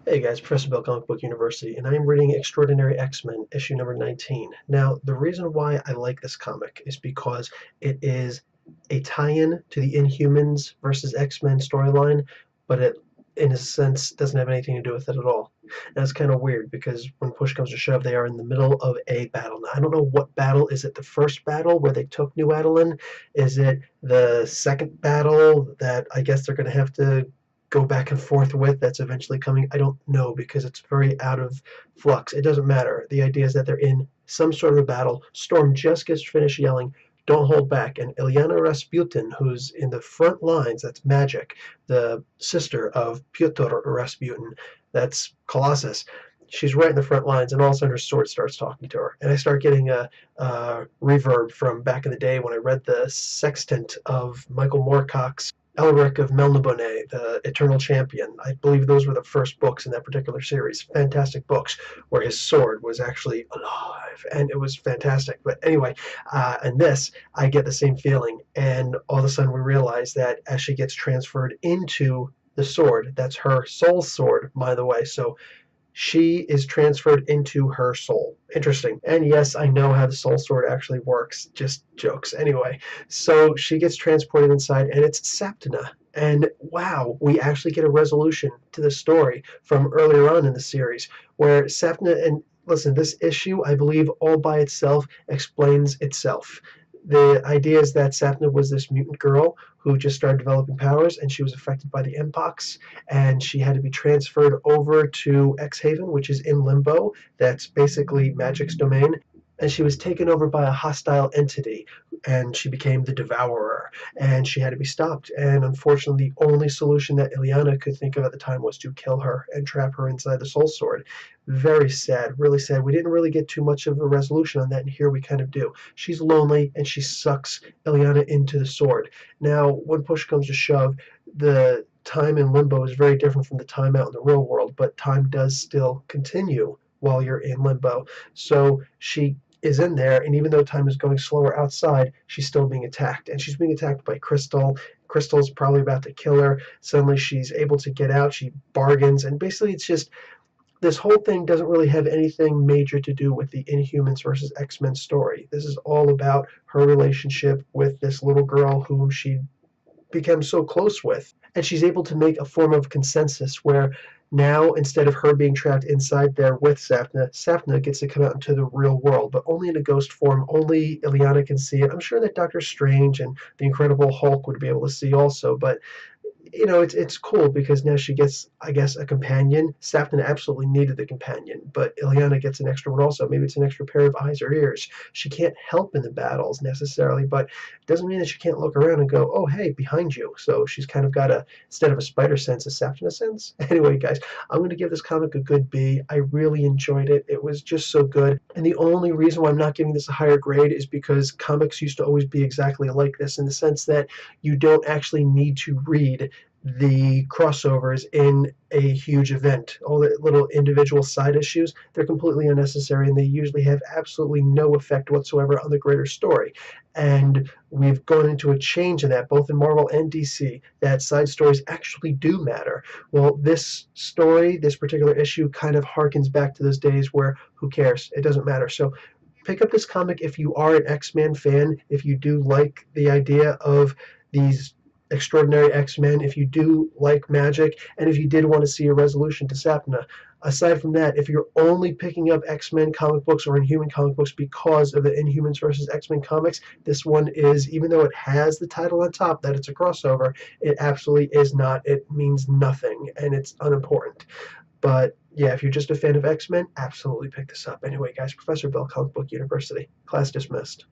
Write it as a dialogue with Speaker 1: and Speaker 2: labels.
Speaker 1: Hey guys, Professor Bill, Comic Book University, and I am reading Extraordinary X-Men, issue number 19. Now, the reason why I like this comic is because it is a tie-in to the Inhumans versus X-Men storyline, but it, in a sense, doesn't have anything to do with it at all. And that's kind of weird because when push comes to shove, they are in the middle of a battle. Now, I don't know what battle. Is it the first battle where they took New Adelan? Is it the second battle that I guess they're going to have to go back and forth with that's eventually coming? I don't know because it's very out of flux. It doesn't matter. The idea is that they're in some sort of a battle. Storm just gets finished yelling, "Don't hold back." And Ilyana Rasputin, who's in the front lines, that's Magic, the sister of Pyotr Rasputin, that's Colossus. She's right in the front lines, and all of a sudden her sword starts talking to her. And I start getting a reverb from back in the day when I read the sextant of Michael Moorcock's Elric of Melniboné, the Eternal Champion. I believe those were the first books in that particular series. Fantastic books where his sword was actually alive, and it was fantastic. But anyway, in this, I get the same feeling, and all of a sudden we realize that as she gets transferred into the sword, that's her soul sword, by the way. So she is transferred into her soul. Interesting. And yes, I know how the soul sword actually works. Just jokes. Anyway, so she gets transported inside, and it's Saptna. And wow, we actually get a resolution to the story from earlier on in the series where Saptna, and listen, this issue, I believe, all by itself explains itself. The idea is that Sapna was this mutant girl who just started developing powers, and she was affected by the Mpox, and she had to be transferred over to X-Haven, which is in Limbo. That's basically Magic's domain. And she was taken over by a hostile entity, and she became the Devourer, and she had to be stopped. And unfortunately, the only solution that Ilyana could think of at the time was to kill her and trap her inside the Soul Sword. Very sad, really sad. We didn't really get too much of a resolution on that, and here we kind of do. She's lonely, and she sucks Ilyana into the sword. Now, when push comes to shove, the time in Limbo is very different from the time out in the real world, but time does still continue while you're in Limbo. So she is in there, and even though time is going slower outside, she's still being attacked. And she's being attacked by Crystal. Crystal's probably about to kill her. Suddenly she's able to get out. She bargains, and basically it's just this whole thing doesn't really have anything major to do with the Inhumans versus X-Men story. This is all about her relationship with this little girl whom she become so close with. And she's able to make a form of consensus where now, instead of her being trapped inside there with Sapna, Sapna gets to come out into the real world, but only in a ghost form. Only Ilyana can see it. I'm sure that Doctor Strange and the Incredible Hulk would be able to see also, but it's cool because now she gets, I guess, a companion. Sapna absolutely needed the companion, but Ilyana gets an extra one also. Maybe it's an extra pair of eyes or ears. She can't help in the battles necessarily, but it doesn't mean that she can't look around and go, "Oh, hey, behind you." So she's kind of got instead of a spider sense, a Sapna sense. Anyway, guys, I'm going to give this comic a good B. I really enjoyed it. It was just so good. And the only reason why I'm not giving this a higher grade is because comics used to always be exactly like this in the sense that you don't actually need to read the crossovers in a huge event. All the little individual side issues, they're completely unnecessary, and they usually have absolutely no effect whatsoever on the greater story. And we've gone into a change in that, both in Marvel and DC, that side stories actually do matter. Well, this story, this particular issue, kind of harkens back to those days where who cares? It doesn't matter. So pick up this comic if you are an X-Men fan, if you do like the idea of these Extraordinary X-Men, if you do like Magic, and if you did want to see a resolution to Sapna. Aside from that, if you're only picking up X-Men comic books or Inhuman comic books because of the Inhumans versus X-Men comics, this one is, even though it has the title on top that it's a crossover, it absolutely is not. It means nothing, and it's unimportant. But yeah, if you're just a fan of X-Men, absolutely pick this up. Anyway, guys, Professor Bill, Comic Book University. Class dismissed.